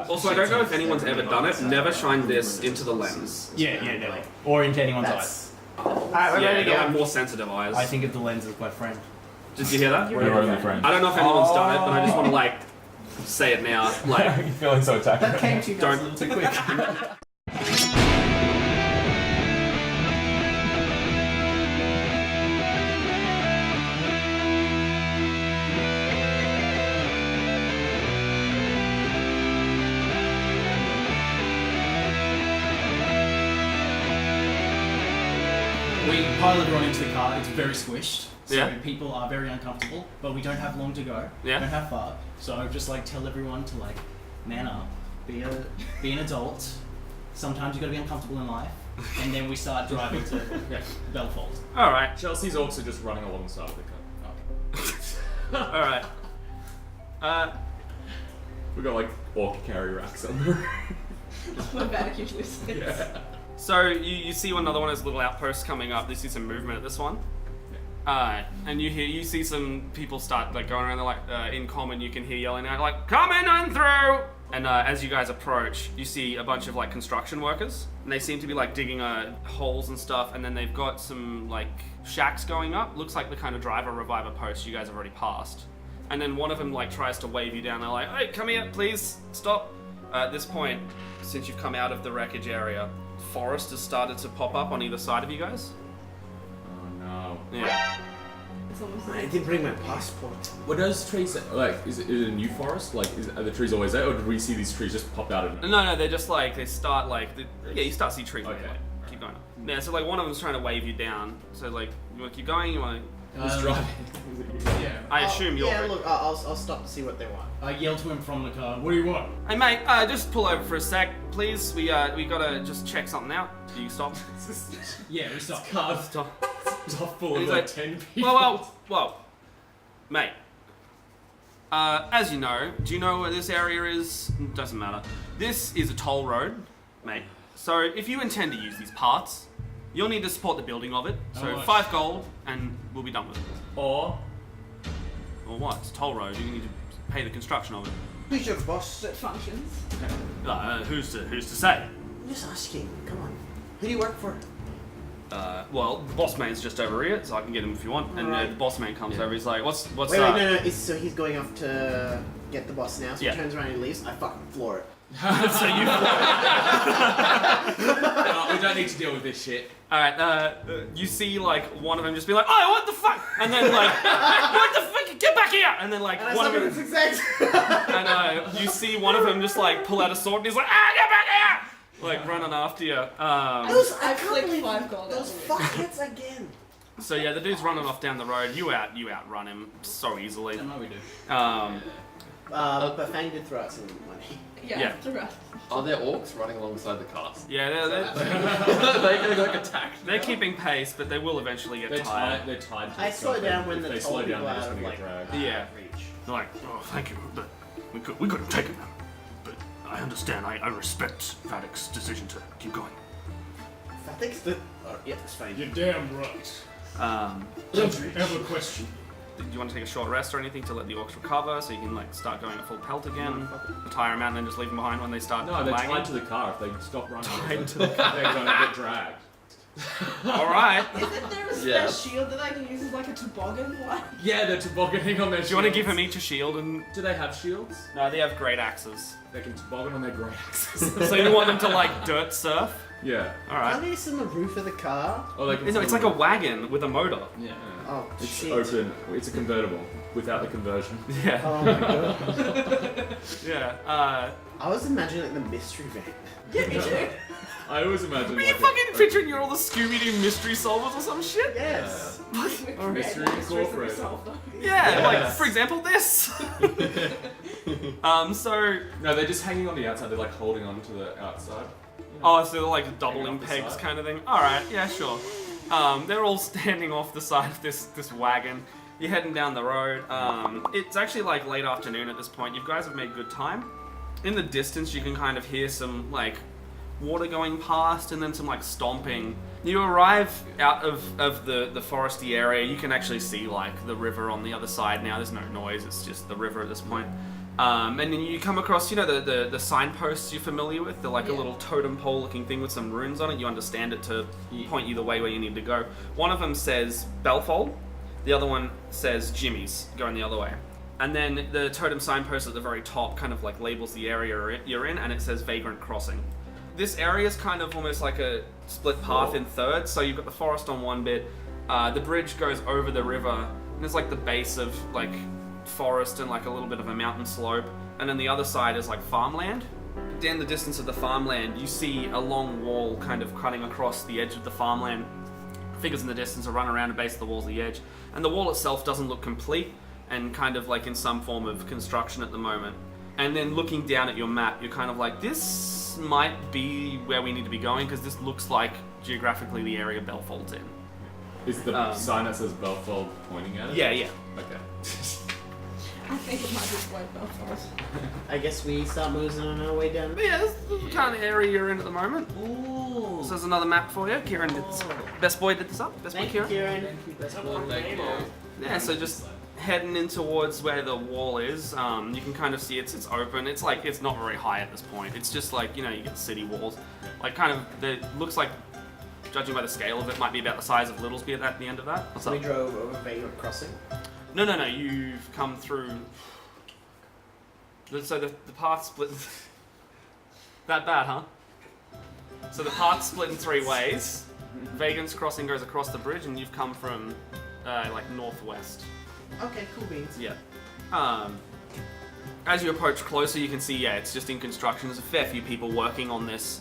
Also, I don't know if anyone's ever done it. Never shine this into the lens. Yeah, never. Or into anyone's eyes. Yeah, they have more sensitive eyes. I think of the lens as my friend. Did you hear that? We're only friends. I don't know if anyone's done it, but I just want to like say it now. Like, you're feeling so attacked. That came to you guys a don't little too quick. We pile everyone into the car, it's very squished, so Yeah. people are very uncomfortable, but we don't have long to go, Yeah. we don't have far, so just like tell everyone to like man up, be an adult, sometimes you gotta be uncomfortable in life, and then we start driving to Belfold. Alright. Chelsea's also just running alongside the car. Alright. We got like orc carry racks on there. That's what Vadok usually says. Yeah. So you see another one of those little outposts coming up. You see some movement at this one. And you see some people start like going around. They're like in common. You can hear yelling out like "Coming on through!" And as you guys approach, you see a bunch of like construction workers, and they seem to be like digging holes and stuff. And then they've got some like shacks going up. Looks like the kind of driver reviver post you guys have already passed. And then one of them like tries to wave you down. They're like, "Hey, come here, please, stop." At this point, since you've come out of the wreckage area, forest has started to pop up on either side of you guys. Oh no. Yeah. It's almost I like didn't bring my passport. What does trees like? Is it a new forest? Like, are the trees always there, or did we see these trees just pop out of it? No, they're just like, they start like, you start to see trees. Okay. Like, keep going. Yeah, so like one of them's trying to wave you down. So like, you want to keep going? You want to... Who's driving? Yeah. I assume you're... Yeah, look, I'll stop to see what they want. I yell to him from the car, what do you want? Hey mate, just pull over for a sec, please. We gotta just check something out. Do you stop? Yeah, we stop. Car Stop. full of He's like like, 10 people. Well, mate. As you know, do you know where this area is? Doesn't matter. This is a toll road, mate. So if you intend to use these parts, you'll need to support the building of it. How So much? 5 gold, and we'll be done with it. Or Or what? It's a toll road. You need to pay the construction of it. Who's your boss? it functions. Who's to say? I'm just asking. Come on. Who do you work for? Well, the boss man's just over here, so I can get him if you want. And Alright. the boss man comes over. He's like, "What's Wait, no. So he's going off to get the boss now. So Yeah. he turns around and leaves. I fucking floor it. So you. no, we don't need to deal with this shit. All right. You see like one of them just be like, "Oh, what the fuck?" And then like, "What the fuck? Get back here!" And then like And I one of summon them. its exact. And you see one of them just like pull out a sword and he's like, "Ah, get back here!" Like running after you. Those, I I can't flicked believe 5 gold. those fuckheads again. So yeah, the dude's running off down the road. You outrun him so easily. I know we do. But Fang did throw out some money. Yeah. Throughout. Are there orcs running alongside the cast? Yeah, They get like attacked. they're keeping pace, but they will eventually get They're tired. tied. They're tied. To I the slow scope, down and when if the they tall slow down, people they're are just out of gonna like get dragged. Yeah. reach. They're like, "Oh, thank you, but we couldn't take him. But I understand. I respect Vadok's decision to keep going." I think it's the. Oh, yeah, it's fine. You're damn right. Um, I have a question. do you want to take a short rest or anything to let the orcs recover so you can like start going at full pelt again? Tire them out and then just leave them behind when they start No, they're lagging? tied to the car. If they stop running, Tied to the they're gonna get dragged. All right. Isn't there a Yeah. shield that I can use as like a toboggan? What? Yeah, they're tobogganing on their shields. Do you want to give him each a shield and? Do they have shields? No, they have great axes. They can toboggan on their great axes. So you want them to like dirt surf? Yeah. All Can't right. they sit on the roof of the car? Or they can No, it's like a wagon with a motor. Yeah. Oh, It's shit. open. It's a convertible without the conversion. Yeah. Oh my god. Yeah. I was imagining like the mystery van. Yeah, me too. I always imagine Are you like fucking picturing you're all the Scooby-Doo mystery solvers or some shit? Yes. Mystery Incorporated. Yeah, like for example this. So No, they're just hanging on the outside. They're like holding on to the outside. oh, so they're like doubling Hanging off the pegs side. kind of thing. All right, yeah, sure. They're all standing off the side of this wagon. You're heading down the road. It's actually like late afternoon at this point. You guys have made good time. In the distance, you can kind of hear some like water going past and then some like stomping. You arrive out of the foresty area. You can actually see like the river on the other side now. There's no noise. It's just the river at this point. And then you come across, you know, the signposts you're familiar with. They're like a Yeah. little totem pole looking thing with some runes on it. You understand it to point you the way where you need to go. One of them says Belfold. The other one says Jimmy's, going the other way. And then the totem signpost at the very top kind of like labels the area you're in, and it says Vagrant Crossing. This area is kind of almost like a split path in thirds. So you've got the forest on one bit, the bridge goes over the river, and there's like the base of like forest and like a little bit of a mountain slope, and then the other side is like farmland. Down the distance of the farmland, you see a long wall kind of cutting across the edge of the farmland. Figures in the distance are run around the base of the walls of the edge, and the wall itself doesn't look complete and kind of like in some form of construction at the moment. And then looking down at your map, you're kind of like, this might be where we need to be going, because this looks like geographically the area Belfold's in. Is the sign that says Belfold pointing at it? Yeah, yeah. Okay. I think it might be way Belford. I guess we start moving on our way down. But yeah, this is the kind of area you're in at the moment. Ooh. So there's another map for you. Kieran did this. Best boy did this up. Best boy Thank you, Kieran. Kieran. Thank you. Yeah, so just heading in towards where the wall is. You can kind of see it's open. It's like it's not very high at this point. It's just like, you know, you get city walls. Like kind of, it looks like, judging by the scale of it, might be about the size of Littlesby at the end of that. What's So we up? drove over Vagrant Crossing. No, you've come through. So the path split. That bad, huh? So the path split in three ways. Vagrant's Crossing goes across the bridge, and you've come from like northwest. Okay, cool beans. Yeah. As you approach closer, you can see, yeah, it's just in construction. There's a fair few people working on this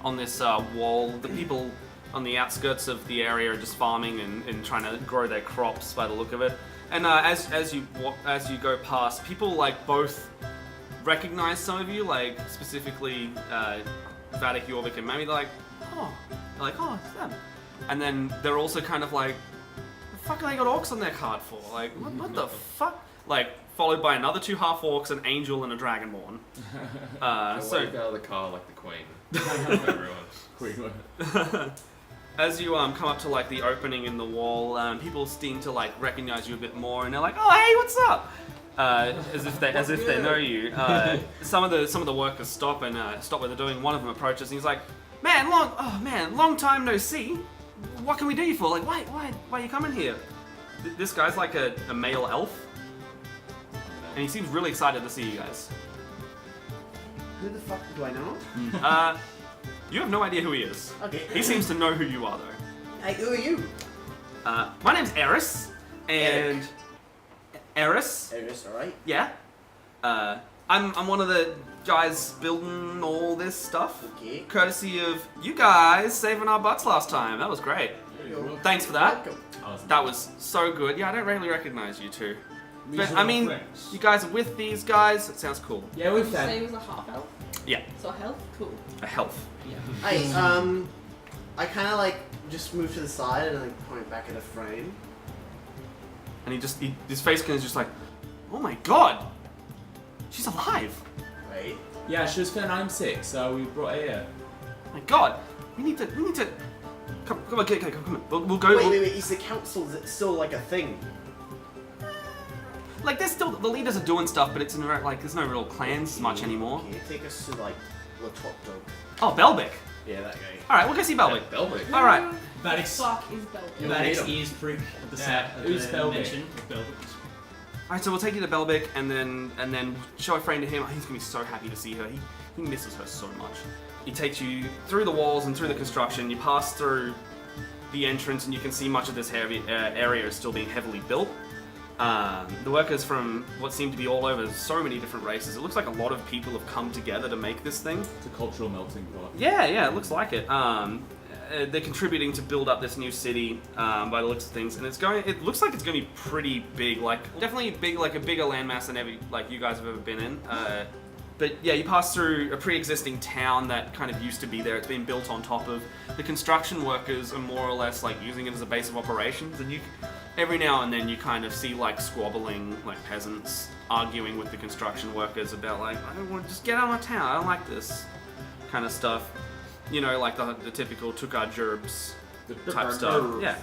wall. The people on the outskirts of the area are just farming and trying to grow their crops by the look of it. And as you go past, people like both recognize some of you, like specifically Vadok, Jorvik, and Mammy. They're like, oh, it's them. And then they're also kind of like, the fuck have they got orcs on their card for? Like, what the fuck? Like, followed by another two half-orcs, an angel, and a dragonborn. So wave out of the car like the queen. Everyone. As you come up to like the opening in the wall, people seem to like recognize you a bit more, and they're like, "Oh, hey, what's up?" As if they know you. Some of the workers stop what they're doing. One of them approaches, and he's like, long time no see. What can we do you for? Like, why are you coming here?" This guy's like a male elf, and he seems really excited to see you guys. Who the fuck do I know? You have no idea who he is. Okay. He seems to know who you are, though. Hey, who are you? My name's Eris, and Eris. Eris, alright. Yeah. I'm one of the guys building all this stuff. Okay. Courtesy of you guys saving our butts last time. That was great. You're Thanks for that. welcome. That was so good. Yeah, I don't really recognize you two. But These are I our mean, friends. you guys are with these guys. It sounds cool. Yeah, we've So done. he was a half elf. Yeah, So health, cool. a health. Hey, I kind of like just move to the side and like point back at a frame. And his face is just like, oh my god, she's alive. Wait. Yeah, she was found I'm sick, so we brought her here. Oh my god, we need to. Come on, we'll go. Wait. Is the council still like a thing? Like, there's still the leaders are doing stuff, but it's in like there's no real clans much anymore. Can you take us to like the top dog? Oh, BELBEK. Yeah, that guy. All right, we'll go see BELBEK. BELBEK. All right. Who Vadok's- the fuck is Belford? Vadok's ears prick at the Yeah, sound who's of the Belbeck? mention of Belbeck. All right, so we'll take you to BELBEK, and then show a friend to him. He's gonna be so happy to see her. He misses her so much. He takes you through the walls and through the construction. You pass through the entrance, and you can see much of this area is still being heavily built. The workers from what seem to be all over so many different races. It looks like a lot of people have come together to make this thing. It's a cultural melting pot. Yeah, it looks like it. They're contributing to build up this new city by the looks of things, and it looks like it's going to be pretty big. Like definitely big, like a bigger landmass than you guys have ever been in. But yeah, you pass through a pre-existing town that kind of used to be there. It's been built on top of. The construction workers are more or less like using it as a base of operations, and every now and then you kind of see like squabbling, like peasants arguing with the construction workers about like, I don't want to just get out of my town. I don't like this kind of stuff. You know, like the typical Tukar Gerbs type stuff. Yeah.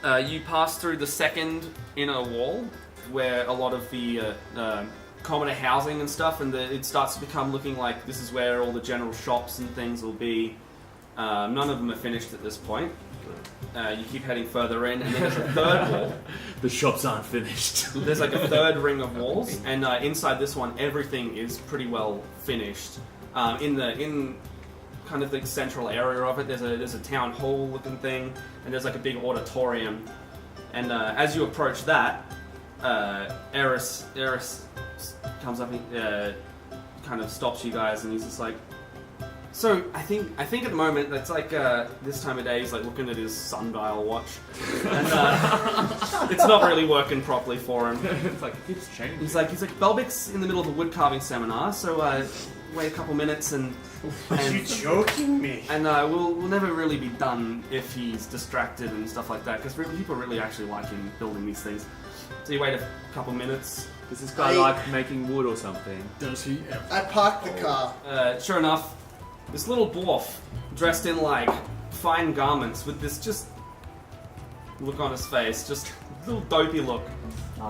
Yeah. You pass through the second inner wall, where a lot of the commoner housing and stuff, and it starts to become looking like this is where all the general shops and things will be. None of them are finished at this point. You keep heading further in, and then there's a third wall. The shops aren't finished. There's like a third ring of walls, and inside this one, everything is pretty well finished. In kind of the central area of it, there's a town hall looking thing, and there's like a big auditorium. And as you approach that, Eris comes up and kind of stops you guys, and he's just like, so I think at the moment it's like this time of day he's like looking at his sundial watch, and it's not really working properly for him. It's like it keeps changing. He's like Belbek's in the middle of a wood carving seminar, so wait a couple minutes and you joking me? And we'll never really be done if he's distracted and stuff like that, because people really actually like him building these things. So you wait a couple minutes. Does this guy like making wood or something? Does he ever? I parked the car. Sure enough, this little dwarf, dressed in like fine garments with this just look on his face, just little dopey look,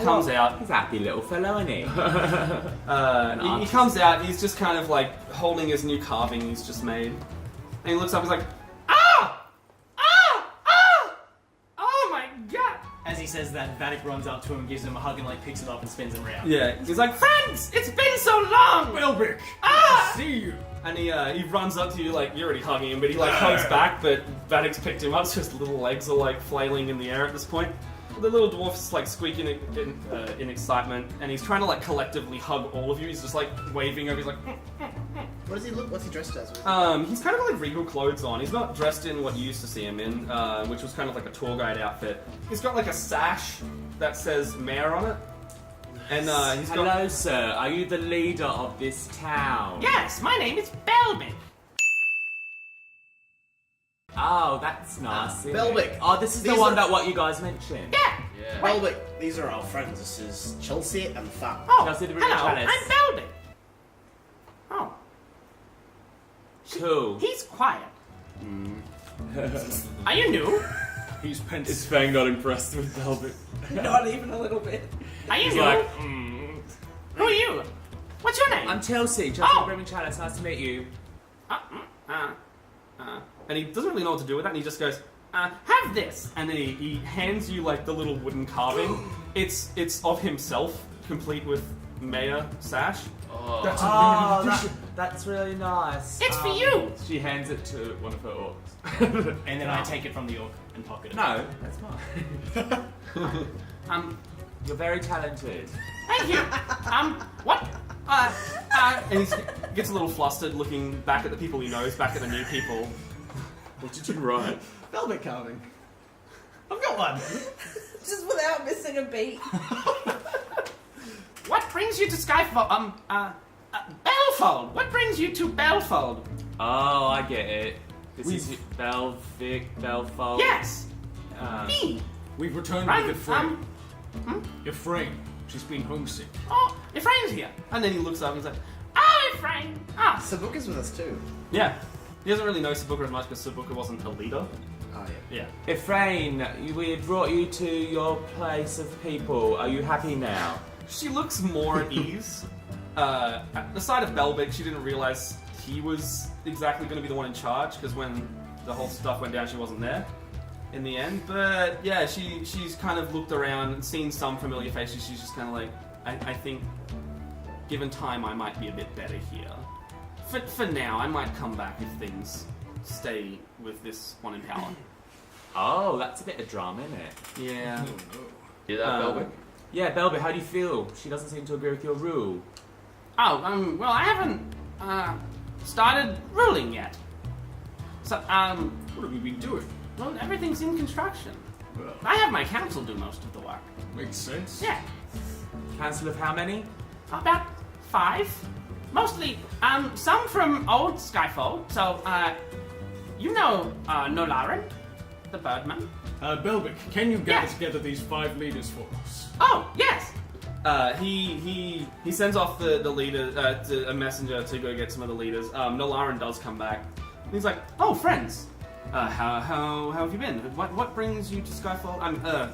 comes out. He's a happy little fellow, isn't he? He comes out, he's just kind of like holding his new carving he's just made. And he looks up, he's like, ah! Ah! Ah! Oh my god! As he says that, Vadok runs up to him, gives him a hug, and like picks it up and spins him around. Yeah, he's like, friends! It's been so long! BELBEK! Ah! See you! And he runs up to you, like, you're already hugging him, but he like hugs back, but Vadok's picked him up, so his little legs are like flailing in the air at this point. The little dwarf's like squeaking in excitement, and he's trying to like collectively hug all of you. He's just like waving over. He's like, What does he look? What's he dressed as? he's kind of like regal clothes on. He's not dressed in what you used to see him in, which was kind of like a tour guide outfit. He's got like a sash that says mayor on it, and he's got. Hello, sir. Are you the leader of this town? Yes, my name is BELBEK. Oh, that's nice. isn't BELBEK. it? Oh, this is the These one are- that what you guys mentioned. Yeah. Yeah. BELBEK, these are our friends. This is Chelsea and Fat. Oh, Chelsea the Brimming hello. Chalice. I'm BELBEK. Oh, Cool. he's quiet. Are you new? He's pensive. Is Fang not impressed with Velvet? Not even a little bit. Are you He's new? like, Who are you? What's your name? I'm Chelsea. Chelsea Oh. the Brimming Chalice. Nice to meet you. And he doesn't really know what to do with that, and he just goes, have this. And then he hands you like the little wooden carving. It's of himself, complete with Mayor sash. Oh, That's That's really nice. It's for you. She hands it to one of her orcs. And then I take it from the orc and pocket it. No, that's mine. You're very talented. Thank you. What? And he gets a little flustered, looking back at the people he knows, back at the new people. What did you write? Velvet carving. I've got one. Just without missing a beat. What brings you to Skyfall? Belfold. What brings you to Belfold? Oh, I get it. This is Belfold. Yes, Uh, me. We've returned I'm, with Ephraim. Ephraim. She's been homesick. Oh, Ephraim's here. And then he looks up and he's like, oh, Ephraim. Ah. Sabuka's with us too. Yeah. He doesn't really know Sabuka as much because Sabuka wasn't a leader. Oh yeah. Yeah. Ephraim, we had brought you to your place of people. Are you happy now? She looks more at ease. At the sight of BELBEK, she didn't realize he was exactly going to be the one in charge, because when the whole stuff went down, she wasn't there in the end. But yeah, she's kind of looked around and seen some familiar faces. She's just kind of like, I think, given time, I might be a bit better here. For now, I might come back if things stay with this one in power. Oh, that's a bit of drama, isn't it? Yeah. hear that, BELBEK? Yeah, Belbek, how do you feel? She doesn't seem to agree with your rule. Oh, well, I haven't started ruling yet. So, What have you been doing? well, everything's in construction. Well, I have my council do most of the work. makes sense. Yeah, Council of how many? about 5. Mostly, some from old Skyfall. So, you know, Nolaran, the birdman. BELBEK, can you gather Yes. together these 5 leaders for us? Oh, yes. He sends off the leader, a messenger to go get some of the leaders. Nolaran does come back. And he's like, oh, friends. How have you been? What brings you to Skyfall?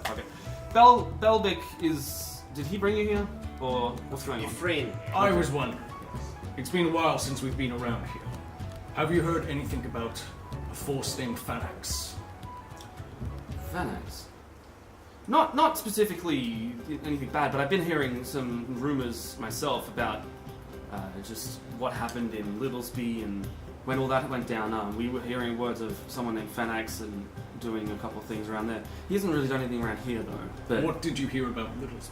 Fuck it. BELBEK is Did he bring you here? Or what's going Your on? friend. I was one. It's been a while since we've been around here. Have you heard anything about a force named Phanax? Phanax? Not specifically anything bad, but I've been hearing some rumors myself about just what happened in Littlesby and when all that went down. We were hearing words of someone named Phanax and doing a couple of things around there. He hasn't really done anything around here though. But What did you hear about Littlesby?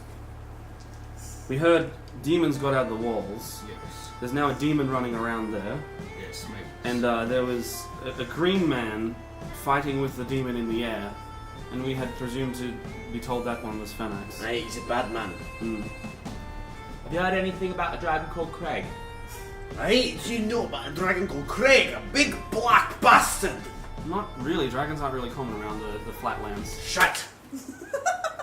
we heard demons got out of the walls. Yes. There's now a demon running around there. Yes, maybe. And there was a green man fighting with the demon in the air. And we had presumed to be told that one was Phanax. Hey, he's a bad man. Mm. Have you heard anything about a dragon called Craig? Hey, do you know about a dragon called Craig? A big black bastard! Not really. Dragons aren't really common around the flatlands. Shut!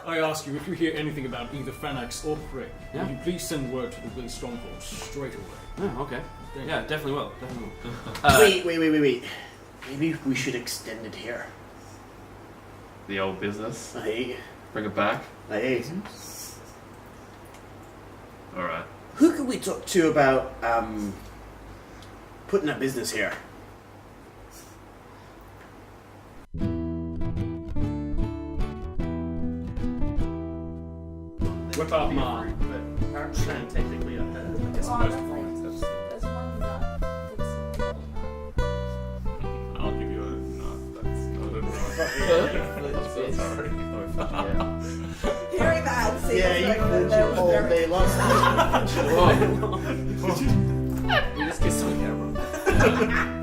I ask you, if you hear anything about either Phanax or Craig, Yeah? will you please send word to the Blaze Stronghold straight away? Oh, okay. Thank Yeah, you. definitely will. Definitely will. Wait. Maybe we should extend it here. The old business. Hey, Bring it back. hey. Alright. Who could we talk to about, putting a business here? Whip out Ma. Technically, Oh, there's one nut that's I'll give you a nod. That's not hearing that. See Yeah, you flinched your whole day lost. We just kissed on camera.